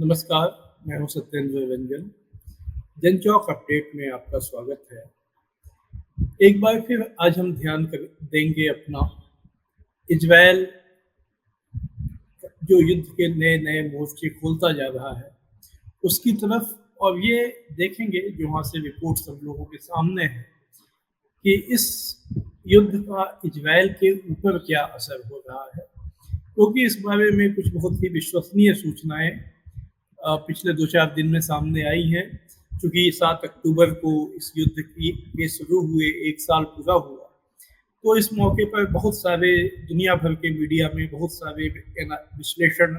नमस्कार, मैं हूं सत्येंद्र रंजन। जनचौक अपडेट में आपका स्वागत है। एक बार फिर आज हम ध्यान कर देंगे अपना इज़राइल जो युद्ध के नए-नए मोर्चे खोलता जा रहा है, उसकी तरफ और ये देखेंगे जो वहाँ से रिपोर्ट्स हम लोगों के सामने हैं कि इस युद्ध का इज़राइल के ऊपर क्या असर हो रहा है। क्योंकि इस बारे में कुछ बहुत ही विश्वसनीय सूचनाएँ पिछले 2-4 दिन में सामने आई हैं। चूँकि 7 अक्टूबर को इस युद्ध के शुरू हुए 1 साल पूरा हुआ, तो इस मौके पर बहुत सारे दुनिया भर के मीडिया में बहुत सारे विश्लेषण,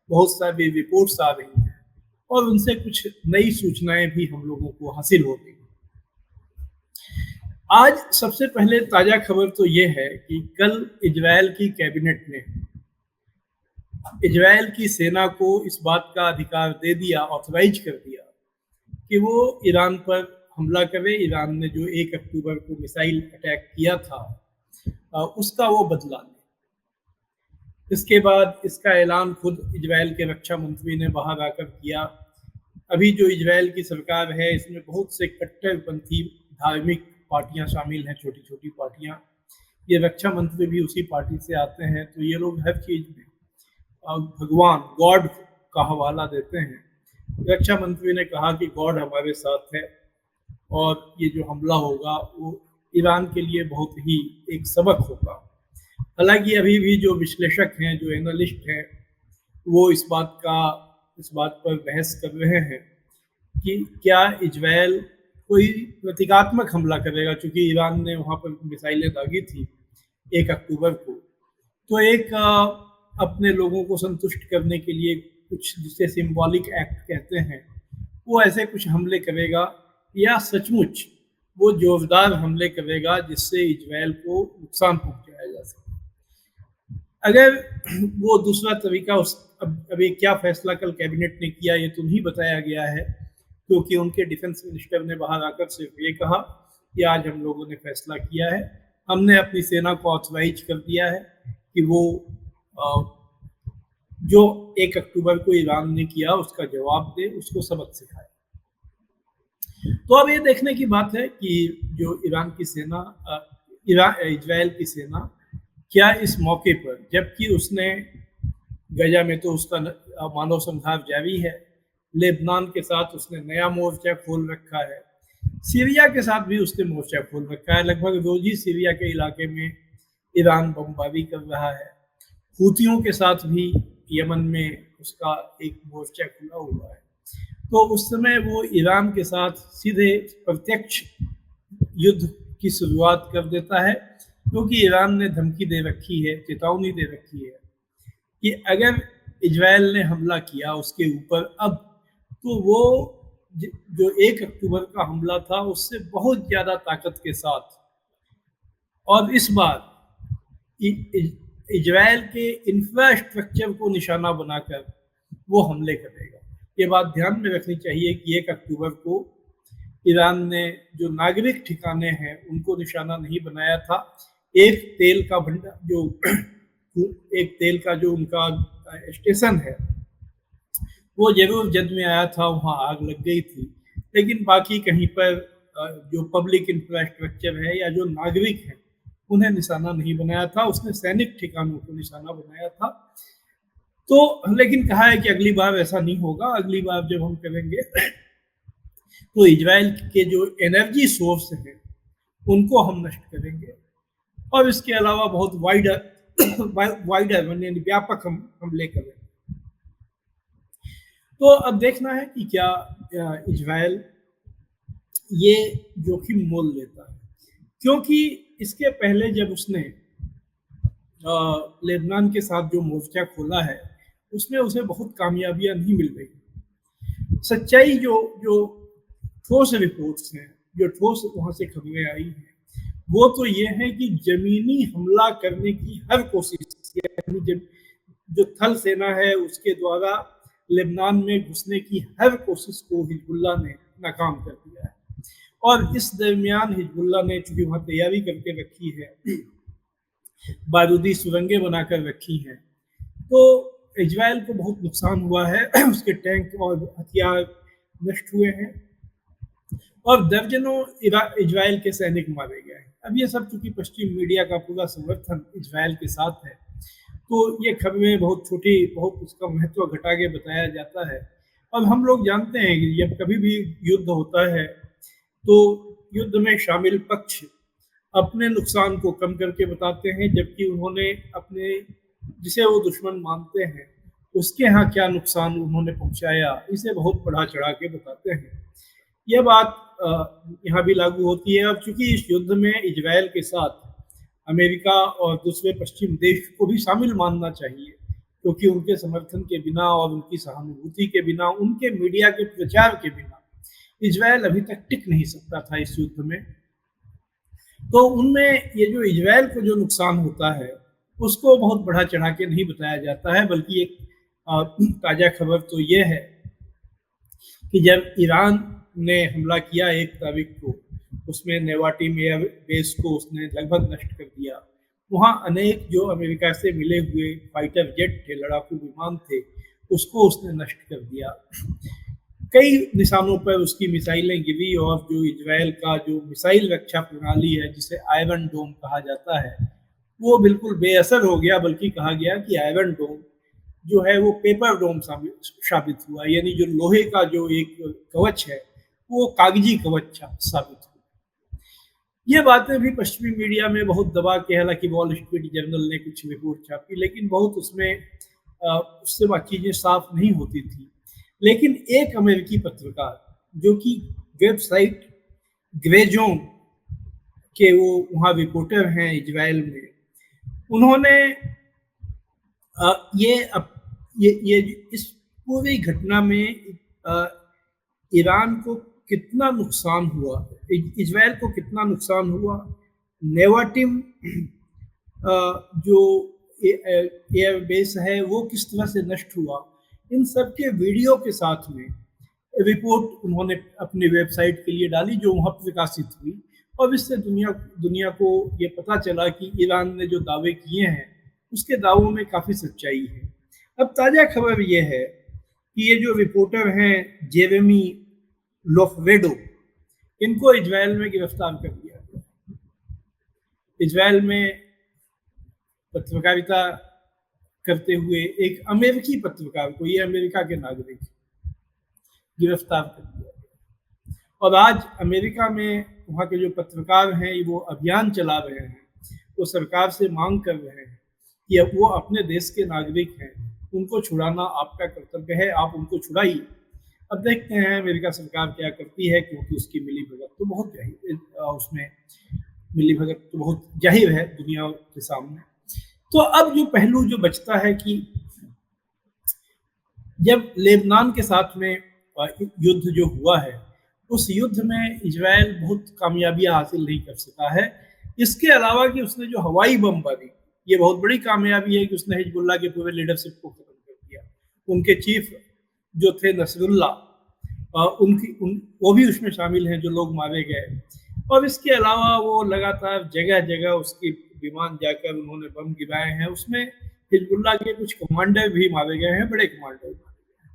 बहुत सारी रिपोर्ट्स आ रही हैं और उनसे कुछ नई सूचनाएँ भी हम लोगों को हासिल हो रही हैं। आज सबसे पहले ताज़ा खबर तो ये है कि कल इज़राइल की कैबिनेट ने इज़राइल की सेना को इस बात का अधिकार दे दिया, ऑथराइज़ कर दिया कि वो ईरान पर हमला करे। ईरान ने जो 1 अक्टूबर को मिसाइल अटैक किया था, उसका वो बदला ले। इसके बाद इसका ऐलान खुद इज़राइल के रक्षा मंत्री ने बाहर आकर किया। अभी जो इज़राइल की सरकार है, इसमें बहुत से कट्टरपंथी धार्मिक पार्टियां शामिल हैं, छोटी-छोटी पार्टियां। ये रक्षा मंत्री भी उसी पार्टी से आते हैं, तो ये लोग हर चीज़ में भगवान, गॉड का हवाला देते हैं। रक्षा मंत्री ने कहा कि गॉड हमारे साथ है और ये जो हमला होगा वो ईरान के लिए बहुत ही एक सबक होगा। हालांकि अभी भी जो विश्लेषक हैं, जो एनालिस्ट हैं, वो इस बात पर बहस कर रहे हैं कि क्या इज़राइल कोई प्रतीकात्मक हमला करेगा, चूँकि ईरान ने वहाँ पर मिसाइलें दागी थी 1 अक्टूबर को। तो एक अपने लोगों को संतुष्ट करने के लिए कुछ जिसे सिंबॉलिक एक्ट कहते हैं, वो ऐसे कुछ हमले करेगा या सचमुच वो जोरदार हमले करेगा जिससे इज़राइल को नुकसान पहुँचाया जा सके। अगर वो दूसरा तरीका अभी क्या फैसला कल कैबिनेट ने किया ये तो नहीं बताया गया है, क्योंकि उनके डिफेंस मिनिस्टर ने बाहर आकर सिर्फ ये कहा कि आज हम लोगों ने फैसला किया है, हमने अपनी सेना को ऑथराइज कर दिया है कि वो जो 1 अक्टूबर को ईरान ने किया उसका जवाब दे, उसको सबक सिखाए। तो अब ये देखने की बात है कि जो इज़राइल की सेना क्या इस मौके पर, जबकि उसने गजा में तो उसका मानव संहार जारी है, लेबनान के साथ उसने नया मोर्चा खोल रखा है, सीरिया के साथ भी उसने मोर्चा खोल रखा है। लगभग रोज ही सीरिया के इलाके में ईरान बमबारी कर रहा है। हूतियों के साथ भी यमन में उसका एक मोर्चा खुला हुआ है। तो उस समय वो ईरान के साथ सीधे प्रत्यक्ष युद्ध की शुरुआत कर देता है, क्योंकि ईरान ने धमकी दे रखी है, चेतावनी दे रखी है कि अगर इज़राइल ने हमला किया उसके ऊपर अब, तो वो जो 1 अक्टूबर का हमला था उससे बहुत ज़्यादा ताकत के साथ और इस बार इज़राइल के इंफ्रास्ट्रक्चर को निशाना बनाकर वो हमले करेगा। ये बात ध्यान में रखनी चाहिए कि 1 अक्टूबर को ईरान ने जो नागरिक ठिकाने हैं उनको निशाना नहीं बनाया था। एक तेल का जो उनका स्टेशन है वो जरूर जद में आया था, वहाँ आग लग गई थी, लेकिन बाकी कहीं पर जो पब्लिक इंफ्रास्ट्रक्चर है या जो नागरिक हैं उन्हें निशाना नहीं बनाया था। उसने सैनिक ठिकानों को निशाना बनाया था। तो लेकिन कहा है कि अगली बार ऐसा नहीं होगा, अगली बार जब हम करेंगे तो इज़राइल के जो एनर्जी सोर्स हैं उनको हम नष्ट करेंगे और इसके अलावा बहुत वाइडर यानी व्यापक हम हमले करेंगे। तो अब देखना है कि क्या इज़राइल ये जोखिम मोल लेता है, क्योंकि इसके पहले जब उसने लेबनान के साथ जो मोर्चा खोला है उसमें उसे बहुत कामयाबियां नहीं मिल रही। सच्चाई जो ठोस रिपोर्ट्स हैं, जो ठोस वहाँ से खबरें आई हैं, वो तो ये है कि जमीनी हमला करने की हर कोशिश, यानी जो थल सेना है उसके द्वारा लेबनान में घुसने की हर कोशिश को हिजबुल्लाह ने नाकाम कर दिया है। और इस दरमियान हिजबुल्लाह ने चूंकि वहाँ तैयारी करके रखी है, बारूदी सुरंगें बनाकर रखी हैं, तो इजराइल को बहुत नुकसान हुआ है, उसके टैंक और हथियार नष्ट हुए हैं और दर्जनों इजराइल के सैनिक मारे गए हैं। अब ये सब चूंकि पश्चिम मीडिया का पूरा समर्थन इजराइल के साथ है, तो ये खबरें बहुत छोटी, बहुत उसका महत्व घटा के बताया जाता है। अब हम लोग जानते हैं कि जब कभी भी युद्ध होता है तो युद्ध में शामिल पक्ष अपने नुकसान को कम करके बताते हैं, जबकि उन्होंने अपने जिसे वो दुश्मन मानते हैं उसके यहाँ क्या नुकसान उन्होंने पहुंचाया, इसे बहुत बढ़ा चढ़ा के बताते हैं। यह बात यहाँ भी लागू होती है। अब चूंकि इस युद्ध में इजराइल के साथ अमेरिका और दूसरे पश्चिम देश को भी शामिल मानना चाहिए, क्योंकि उनके समर्थन के बिना और उनकी सहानुभूति के बिना, उनके मीडिया के प्रचार के बिना इजराइल अभी तक टिक नहीं सकता था इस युद्ध में। तो उनमें ये जो इजराइल को जो नुकसान होता है उसको बहुत बढ़ा चढ़ा के नहीं बताया जाता है, बल्कि एक ताज़ा खबर तो ये है कि जब ईरान ने हमला किया 1 तारीख को, उसमें नेवाटिम एयर बेस को उसने लगभग नष्ट कर दिया। वहाँ अनेक जो अमेरिका से मिले हुए फाइटर जेट थे, लड़ाकू विमान थे, उसको उसने नष्ट कर दिया। कई निशानों पर उसकी मिसाइलें गिरी और जो इजराइल का जो मिसाइल रक्षा प्रणाली है, जिसे आयरन डोम कहा जाता है, वो बिल्कुल बेअसर हो गया। बल्कि कहा गया कि आयरन डोम जो है वो पेपर डोम साबित हुआ, यानी जो लोहे का जो एक कवच है वो कागजी कवच साबित हुआ। ये बातें भी पश्चिमी मीडिया में बहुत दबा के, हालांकि वॉल स्ट्रीट जर्नल ने कुछ रिपोर्ट छापी, लेकिन बहुत उसमें उससे चीजें साफ नहीं होती थी। लेकिन एक अमेरिकी पत्रकार जो कि वेबसाइट ग्रेजोन के वो वहाँ रिपोर्टर हैं इजराइल में, उन्होंने ये इस पूरी घटना में ईरान को कितना नुकसान हुआ, इजराइल को कितना नुकसान हुआ, नेवाटिम जो एयर बेस है वो किस तरह से नष्ट हुआ, इन सब के वीडियो के साथ में रिपोर्ट उन्होंने अपनी वेबसाइट के लिए डाली, जो वहाँ प्रकाशित हुई। और इससे दुनिया को ये पता चला कि ईरान ने जो दावे किए हैं उसके दावों में काफ़ी सच्चाई है। अब ताज़ा खबर ये है कि ये जो रिपोर्टर हैं जेरेमी लोफवेडो, इनको इजराइल में गिरफ्तार कर लिया गया। इजराइल में पत्रकारिता करते हुए एक अमेरिकी पत्रकार को, ये अमेरिका के नागरिक, गिरफ्तार कर दिया गया। और आज अमेरिका में वहाँ के जो पत्रकार हैं वो अभियान चला रहे हैं, वो सरकार से मांग कर रहे हैं कि अब वो अपने देश के नागरिक हैं, उनको छुड़ाना आपका कर्तव्य है, आप उनको छुड़ाइए। अब देखते हैं अमेरिका सरकार क्या करती है, क्योंकि उसकी मिलीभगत तो बहुत जाहिर है दुनिया के सामने। तो अब जो पहलू जो बचता है कि जब लेबनान के साथ में युद्ध जो हुआ है, उस युद्ध में इजराइल बहुत कामयाबियां हासिल नहीं कर सका है। इसके अलावा कि उसने जो हवाई बमबारी, ये बहुत बड़ी कामयाबी है कि उसने हिजबुल्लाह के पूरे लीडरशिप को खत्म कर दिया। उनके चीफ जो थे नसरुल्ला, वो भी उसमें शामिल हैं जो लोग मारे गए। और इसके अलावा वो लगातार जगह जगह उसकी विमान जाकर उन्होंने बम गिराए हैं। उसमें हिजबुल्लाह के कुछ कमांडर भी मारे गए हैं, बड़े कमांडर मारे गए हैं।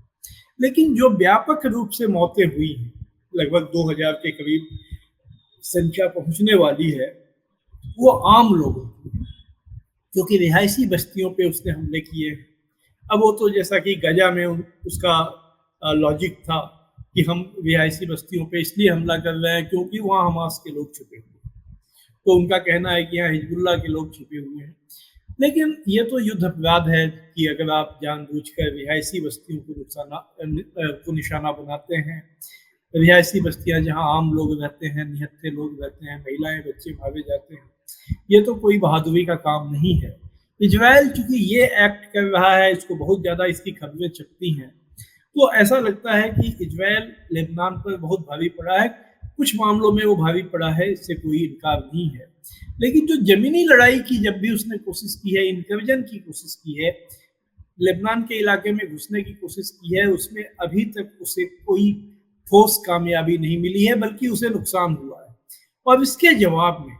लेकिन जो व्यापक रूप से मौतें हुई हैं, लगभग 2000 के करीब संख्या पहुंचने वाली है, वो आम लोगों की, क्योंकि रिहायशी बस्तियों पे उसने हमले किए। अब वो तो जैसा कि गजा में उसका लॉजिक था कि हम रिहायशी बस्तियों पे इसलिए हमला कर रहे हैं क्योंकि वहाँ हमास के लोग छुपे हुए हैं, तो उनका कहना है कि यहाँ हिजबुल्लाह के लोग छुपे हुए हैं। लेकिन ये तो युद्ध अपराध है कि अगर आप जानबूझकर रिहायशी बस्तियों को निशाना बनाते हैं, रिहायशी बस्तियां जहां आम लोग रहते हैं, निहत्थे लोग रहते हैं, महिलाएं बच्चे मारे जाते हैं, ये तो कोई बहादुरी का काम नहीं है। इजराइल चूंकि ये एक्ट कर रहा है, इसको बहुत ज़्यादा इसकी खबरें छपती हैं, तो ऐसा लगता है कि इजराइल लेबनान पर बहुत भारी पड़ा है। कुछ मामलों में वो भारी पड़ा है, इससे कोई इनकार नहीं है। लेकिन जो जमीनी लड़ाई की जब भी उसने कोशिश की है, इनकर्जन की कोशिश की है, लेबनान के इलाके में घुसने की कोशिश की है, उसमें अभी तक उसे कोई ठोस कामयाबी नहीं मिली है, बल्कि उसे नुकसान हुआ है। और इसके जवाब में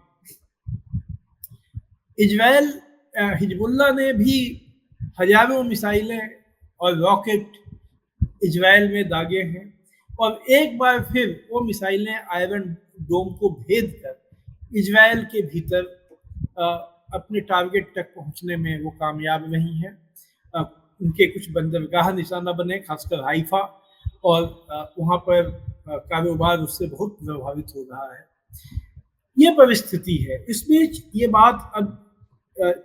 इजराइल, हिजबुल्लाह ने भी हजारों मिसाइलें और रॉकेट इजराइल में दागे हैं और एक बार फिर वो मिसाइलें आयरन डोम को भेद कर इजराइल के भीतर अपने टारगेट तक पहुंचने में वो कामयाब रही हैं। उनके कुछ बंदरगाह निशाना बने, खासकर हाइफा, और वहाँ पर कारोबार उससे बहुत प्रभावित हो रहा है। ये परिस्थिति है। इस बीच ये बात अब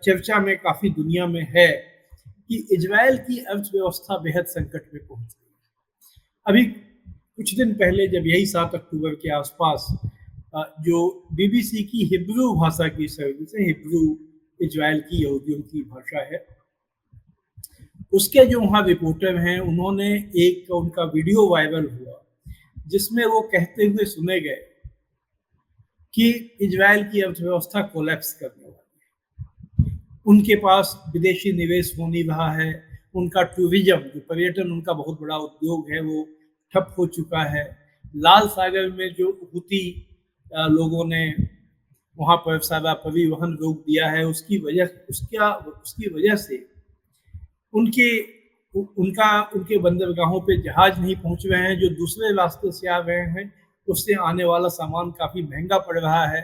चर्चा में काफ़ी दुनिया में है कि इजराइल की अर्थव्यवस्था बेहद संकट में पहुंच गई। अभी कुछ दिन पहले जब यही 7 अक्टूबर के आसपास जो बीबीसी की हिब्रू भाषा की सर्विस है, हिब्रू इजराइल की यहूदियों की भाषा है, उसके जो वहाँ रिपोर्टर हैं उन्होंने एक उनका वीडियो वायरल हुआ जिसमें वो कहते हुए सुने गए कि इजराइल की अर्थव्यवस्था कोलैप्स करने वाली है, उनके पास विदेशी निवेश हो नहीं रहा है, उनका टूरिज्म जो पर्यटन उनका बहुत बड़ा उद्योग है वो ठप हो चुका है। लाल सागर में जो हुती लोगों ने वहाँ पर सारा परिवहन रोक दिया है, उसकी वजह से उनके बंदरगाहों पे जहाज नहीं पहुंच रहे हैं, जो दूसरे रास्ते से आ रहे हैं उससे आने वाला सामान काफ़ी महंगा पड़ रहा है।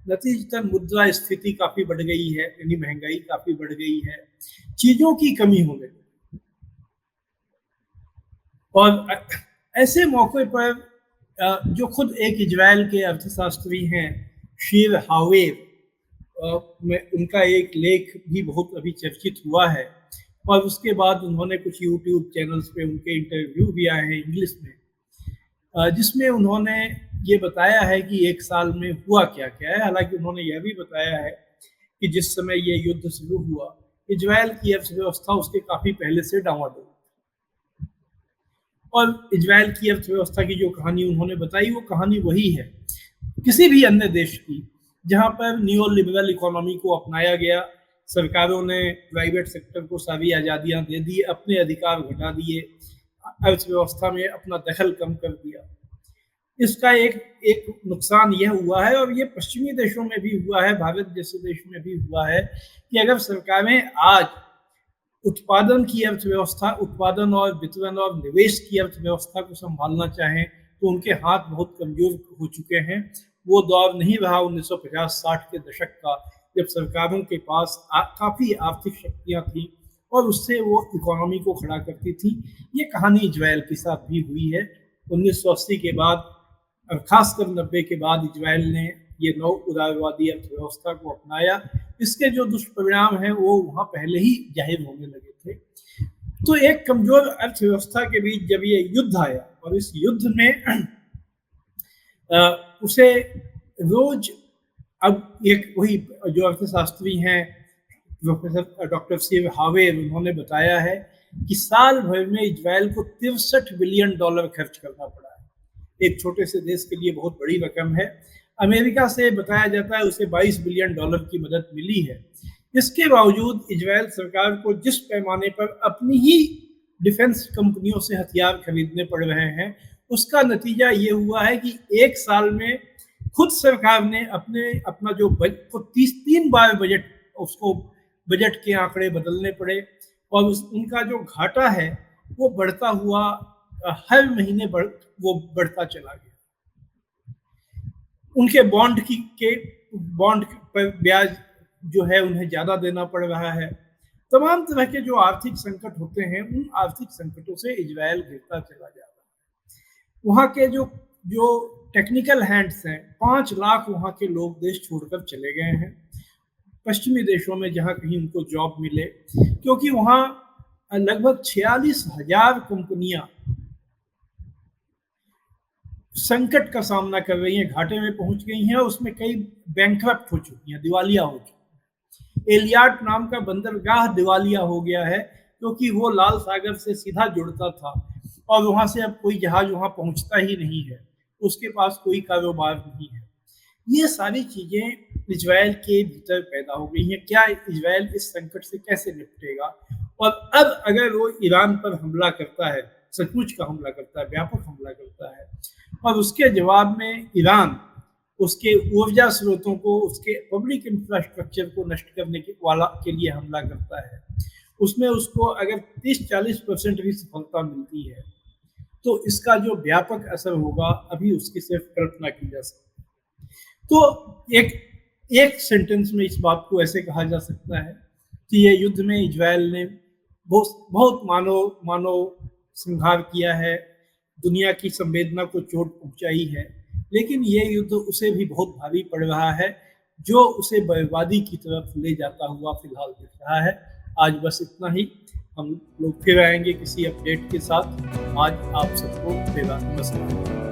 नतीजतन मुद्रा स्फीति काफ़ी बढ़ गई है, यानी महंगाई काफ़ी बढ़ गई है, चीज़ों की कमी होने लगी। और ऐसे मौके पर जो खुद एक इजराइल के अर्थशास्त्री हैं, शीर हावेर, में उनका एक लेख भी बहुत अभी चर्चित हुआ है और उसके बाद उन्होंने कुछ यूट्यूब चैनल्स पे उनके इंटरव्यू भी आए हैं इंग्लिश में, जिसमें उन्होंने ये बताया है कि एक साल में हुआ क्या क्या है। हालांकि उन्होंने यह भी बताया है कि जिस समय ये युद्ध शुरू हुआ इजराइल की अर्थव्यवस्था उसके काफ़ी पहले से डावाडोल, और इजराइल की अर्थव्यवस्था की जो कहानी उन्होंने बताई वो कहानी वही है किसी भी अन्य देश की जहाँ पर न्यू लिबरल इकोनॉमी को अपनाया गया, सरकारों ने प्राइवेट सेक्टर को सारी आज़ादियाँ दे दी, अपने अधिकार घटा दिए, अर्थव्यवस्था में अपना दखल कम कर दिया। इसका एक नुकसान यह हुआ है, और ये पश्चिमी देशों में भी हुआ है, भारत जैसे देश में भी हुआ है, कि अगर सरकारें आज उत्पादन की अर्थव्यवस्था, उत्पादन और वितरण और निवेश की अर्थव्यवस्था को संभालना चाहें तो उनके हाथ बहुत कमजोर हो चुके हैं। वो दौर नहीं रहा 1950-60 के दशक का जब सरकारों के पास काफ़ी आर्थिक शक्तियाँ थीं और उससे वो इकोनॉमी को खड़ा करती थी। ये कहानी इजराइल के साथ भी हुई है। 1980 के बाद और खासकर 90 के बाद इजराइल ने ये नौ उदारवादी अर्थव्यवस्था को अपनाया। इसके जो दुष्परिणाम हैं वो वहाँ पहले ही जाहिर होने लगे थे। तो एक कमजोर अर्थव्यवस्था के बीच जब ये युद्ध आया और इस युद्ध में उसे रोज, अब एक वही जो अर्थशास्त्री हैं प्रोफेसर डॉक्टर शीर हावेर, उन्होंने बताया है कि साल भर में इजराइल को $63 बिलियन खर्च करना पड़ा है। एक छोटे से देश के लिए बहुत बड़ी रकम है। अमेरिका से बताया जाता है उसे $22 बिलियन की मदद मिली है। इसके बावजूद इजराइल सरकार को जिस पैमाने पर अपनी ही डिफेंस कंपनियों से हथियार खरीदने पड़ रहे हैं, उसका नतीजा ये हुआ है कि एक साल में खुद सरकार ने अपना जो बजट को 3 बार बजट के आंकड़े बदलने पड़े, और उनका जो घाटा है वो बढ़ता हुआ हर महीने बढ़ता चला गया। उनके बॉन्ड पर ब्याज जो है उन्हें ज़्यादा देना पड़ रहा है। तमाम तरह के जो आर्थिक संकट होते हैं उन आर्थिक संकटों से इजराइल घिरता चला जा रहा है। वहाँ के जो टेक्निकल हैंड्स हैं, 5 लाख वहाँ के लोग देश छोड़कर चले गए हैं पश्चिमी देशों में जहाँ कहीं उनको जॉब मिले, क्योंकि वहाँ लगभग 46,000 कंपनियां संकट का सामना कर रही हैं, घाटे में पहुंच गई हैं, उसमें कई बैंकक्रप्ट हो चुकी हैं, दिवालिया हो चुकी हैं। एलियाट नाम का बंदरगाह दिवालिया हो गया है क्योंकि वो लाल सागर से सीधा जुड़ता था और वहाँ से अब कोई जहाज वहाँ पहुँचता ही नहीं है, उसके पास कोई कारोबार नहीं है। ये सारी चीज़ें इजराइल के भीतर पैदा हो गई हैं। क्या इजराइल इस संकट से कैसे निपटेगा? और अब अगर वो ईरान पर हमला करता है, सचमुच का हमला करता है, व्यापक हमला करता है, और उसके जवाब में ईरान उसके ऊर्जा स्रोतों को, उसके पब्लिक इंफ्रास्ट्रक्चर को नष्ट करने के लिए हमला करता है, उसमें उसको अगर 30-40% भी सफलता मिलती है, तो इसका जो व्यापक असर होगा, अभी उसकी सिर्फ कल्पना की जा सकती है। तो एक एक सेंटेंस में इस बात को ऐसे कहा जा सकता है कि ये युद्ध में इज़राइल ने बहुत बहुत मानव मानव संहार किया है, दुनिया की संवेदना को चोट पहुँचाई है, लेकिन ये युद्ध उसे भी बहुत भारी पड़ रहा है, जो उसे बर्बादी की तरफ ले जाता हुआ फिलहाल दिख रहा है। आज बस इतना ही, हम लोग फिर आएँगे किसी अपडेट के साथ। आज आप सबको बेरा नमस्कार।